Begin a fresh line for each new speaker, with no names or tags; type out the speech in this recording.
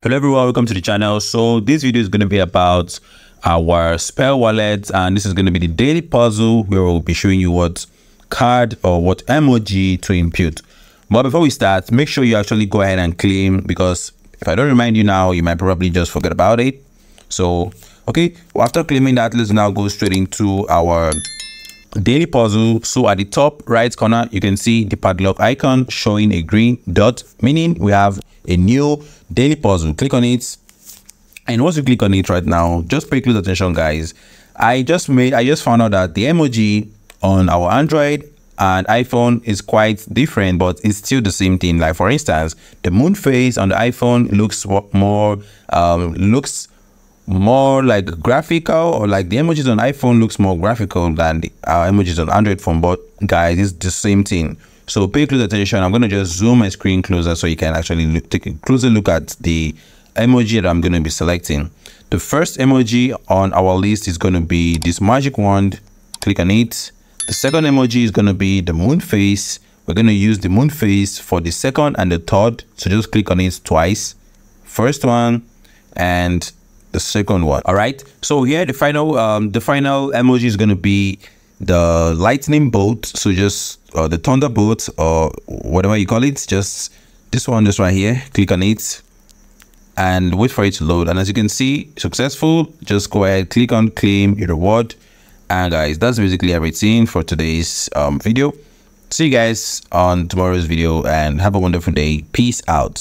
Hello everyone, welcome to the channel. So this video is going to be about our spell wallet, and this is going to be the daily puzzle where we'll be showing you what card or what emoji to input. But before we start, make sure you actually go ahead and claim, because if I don't remind you now, you might probably just forget about it. So okay, after claiming that, let's now go straight into our daily puzzle. So at the top right corner, you can see the padlock icon showing a green dot, meaning we have a new daily puzzle. Click on it, and once you click on it right now, just pay close attention, guys. I just found out that the emoji on our Android and iPhone is quite different, but it's still the same thing. Like for instance, the moon face on the iPhone looks more like graphical, or like the emojis on iPhone looks more graphical than the emojis on Android phone. But guys, it's the same thing. So pay close attention. I'm going to just zoom my screen closer so you can actually take a closer look at the emoji that I'm going to be selecting. The first emoji on our list is going to be this magic wand. Click on it. The second emoji is going to be the moon face. We're going to use the moon face for the second and the third. So just click on it twice. First one and the second one. All right. So here the final emoji is going to be the lightning bolt. So just the thunderbolt, or whatever you call it, just this one, just right here. Click on it and wait for it to load. And as you can see, successful. Just go ahead, click on claim your reward. And guys, that's basically everything for today's video. See you guys on tomorrow's video, and have a wonderful day. Peace out.